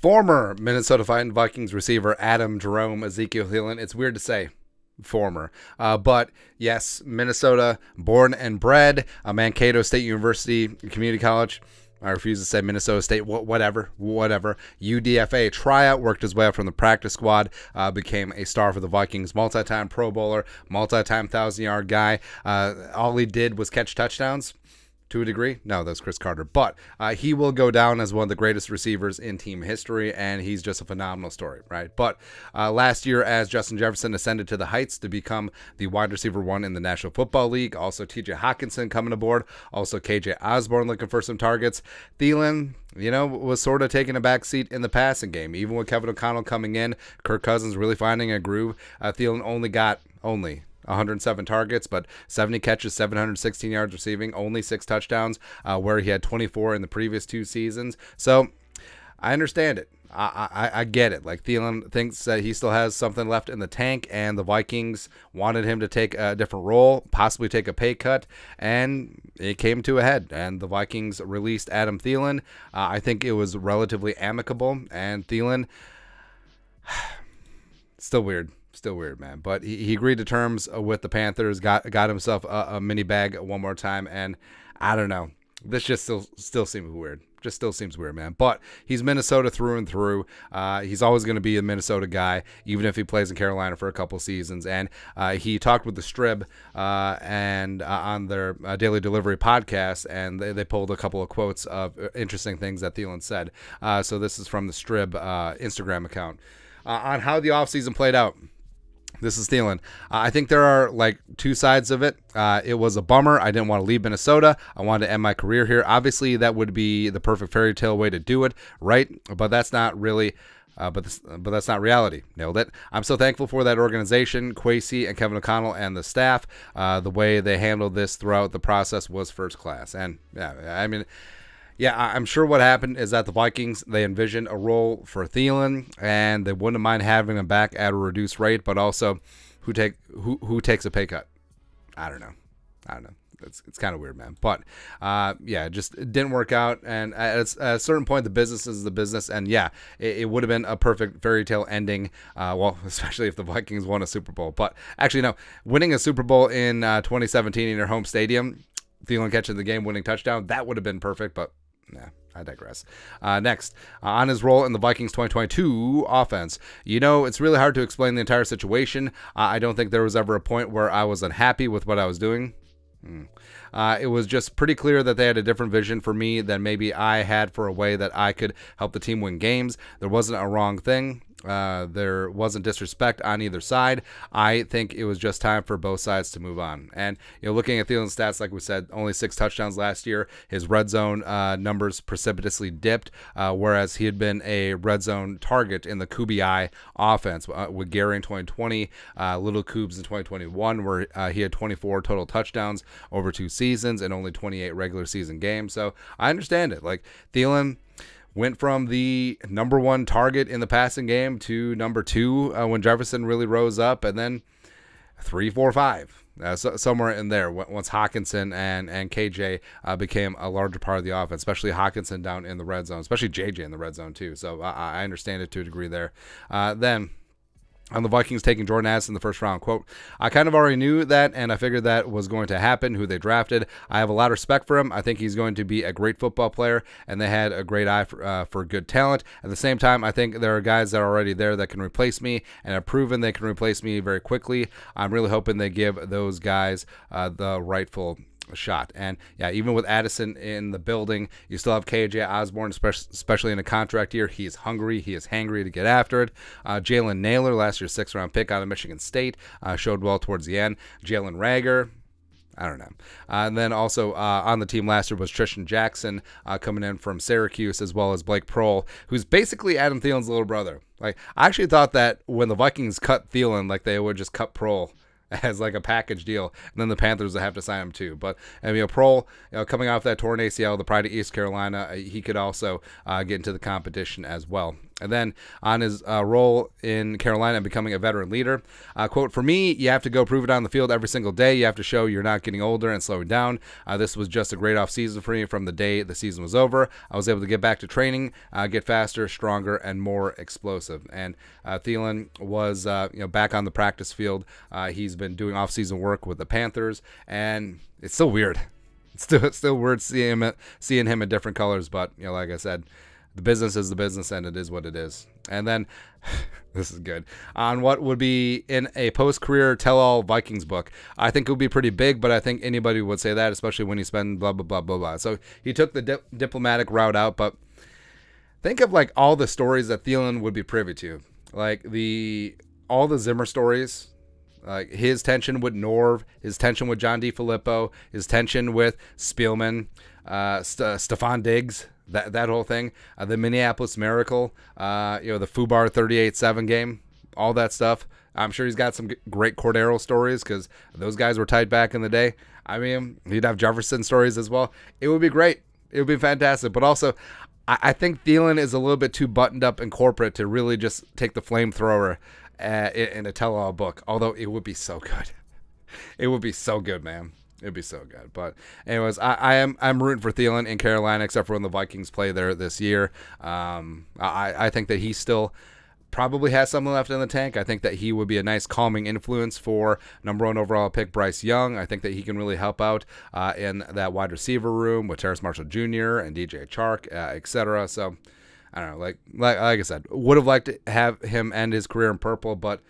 Former Minnesota Vikings receiver Jerome Ezekiel Thielen. It's weird to say former, but yes, Minnesota born and bred, Mankato State University Community College. I refuse to say Minnesota State, whatever. UDFA tryout, worked his way up from the practice squad, became a star for the Vikings, multi-time Pro Bowler, multi-time 1,000-yard guy. All he did was catch touchdowns. To a degree. No, that's Chris Carter. But he will go down as one of the greatest receivers in team history, and he's just a phenomenal story, right? But last year, as Justin Jefferson ascended to the heights to become the wide receiver one in the National Football League, also TJ Hawkinson coming aboard, also KJ Osborne looking for some targets. Thielen, was sort of taking a back seat in the passing game. Even with Kevin O'Connell coming in, Kirk Cousins really finding a groove. Thielen only got 107 targets, but 70 catches, 716 yards receiving, only 6 touchdowns, where he had 24 in the previous 2 seasons. So I understand it. I get it. Like, Thielen thinks that he still has something left in the tank, and the Vikings wanted him to take a different role, possibly take a pay cut, and it came to a head, and the Vikings released Adam Thielen. I think it was relatively amicable, and Thielen, still weird, man. But he agreed to terms with the Panthers, got himself a mini bag one more time, and I don't know. This just still seems weird. Just still seems weird, man. But he's Minnesota through and through. He's always going to be a Minnesota guy, even if he plays in Carolina for a couple seasons. And he talked with the Strib and on their Daily Delivery podcast, and they pulled a couple of quotes of interesting things that Thielen said. So this is from the Strib Instagram account. On how the offseason played out. This is Thielen. I think there are like 2 sides of it. It was a bummer. I didn't want to leave Minnesota. I wanted to end my career here. Obviously, that would be the perfect fairy tale way to do it, right? But that's not really. But that's not reality. Nailed it. I'm so thankful for that organization, Kwesi and Kevin O'Connell and the staff. The way they handled this throughout the process was first class. And yeah, I'm sure what happened is that the Vikings, they envisioned a role for Thielen, and they wouldn't mind having him back at a reduced rate, but also who takes a pay cut? I don't know. It's kind of weird, man. But yeah, it didn't work out, and at a certain point, the business is the business, and yeah, it would have been a perfect fairy tale ending, well, especially if the Vikings won a Super Bowl. But actually, no, winning a Super Bowl in 2017 in your home stadium, Thielen catching the game-winning touchdown, that would have been perfect, but nah, I digress. Next, on his role in the Vikings 2022 offense. It's really hard to explain the entire situation. I don't think there was ever a point where I was unhappy with what I was doing. It was just pretty clear that they had a different vision for me than maybe I had for a way that I could help the team win games. There wasn't a wrong thing. There wasn't disrespect on either side. I think it was just time for both sides to move on. And looking at Thielen's stats, like we said, only 6 touchdowns last year. His red zone numbers precipitously dipped, whereas he had been a red zone target in the Kubiai offense with Gary in 2020, Little Coobs in 2021, where he had 24 total touchdowns over 2 seasons and only 28 regular season games. So I understand it. Like, Thielen went from the #1 target in the passing game to #2 when Jefferson really rose up, and then 3, 4, 5, somewhere in there once Hawkinson and KJ became a larger part of the offense, especially Hawkinson down in the red zone, especially JJ in the red zone too. So I understand it to a degree there. Then on the Vikings taking Jordan Addison in the first round, quote, I kind of already knew that, and I figured that was going to happen, who they drafted. I have a lot of respect for him. I think he's going to be a great football player, and they had a great eye for good talent. At the same time, I think there are guys that are already there that can replace me, and have proven they can replace me very quickly. I'm really hoping they give those guys the rightful shot. And yeah, even with Addison in the building, you still have KJ Osborne, especially in a contract year. He is hungry. He is hangry to get after it. Jalen Naylor, last year's 6th-round pick out of Michigan State, showed well towards the end. Jalen Rager, I don't know. And then also on the team last year was Tristan Jackson coming in from Syracuse, as well as Blake Prohl, who's basically Adam Thielen's little brother. Like, I actually thought that when the Vikings cut Thielen, like, they would just cut Prohl as like a package deal, and then the Panthers would have to sign him too. But Prohl, coming off that torn ACL, the pride of East Carolina, he could also get into the competition as well. And then on his role in Carolina and becoming a veteran leader, quote, "For me, you have to go prove it on the field every single day. You have to show you're not getting older and slowing down. This was just a great offseason for me from the day the season was over. I was able to get back to training, get faster, stronger, and more explosive." And Thielen was back on the practice field. He's been doing offseason work with the Panthers, and it's still weird. It's still weird seeing him in different colors, but like I said, the business is the business, and it is what it is. And then, this is good, on what would be in a post-career tell-all Vikings book. I think it would be pretty big, but I think anybody would say that, especially when you spend blah, blah, blah, blah, blah. So he took the diplomatic route out, but think of like all the stories that Thielen would be privy to. Like all the Zimmer stories, like his tension with Norv, his tension with John DeFilippo, his tension with Spielman, Stephon Diggs, that whole thing, the Minneapolis Miracle, the Fubar 38-7 game, all that stuff. I'm sure he's got some great Cordero stories because those guys were tight back in the day. I mean, he'd have Jefferson stories as well. It would be great. It would be fantastic. But also, I think Thielen is a little bit too buttoned up and corporate to really just take the flamethrower in a tell-all book, although it would be so good. It would be so good, man. It'd be so good. But anyways, I'm rooting for Thielen in Carolina, except for when the Vikings play there this year. I think that he still probably has something left in the tank. I think that he would be a nice calming influence for #1 overall pick Bryce Young. I think that he can really help out in that wide receiver room with Terrace Marshall Jr. and DJ Chark, etc. So I don't know. Like I said, would have liked to have him end his career in purple, but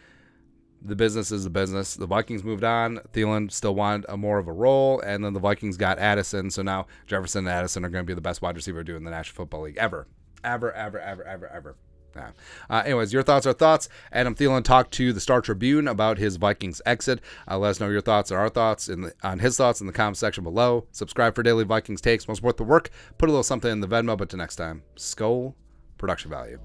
the business is the business. The Vikings moved on. Thielen still wanted more of a role, and then the Vikings got Addison. So now Jefferson and Addison are going to be the best wide receiver duo in the National Football League ever. Yeah. Anyways, your thoughts are thoughts. Adam Thielen talked to the Star Tribune about his Vikings exit. Let us know your thoughts and our thoughts on his thoughts in the comment section below. Subscribe for daily Vikings takes. Most worth the work. Put a little something in the Venmo. But till next time, Skol, production value.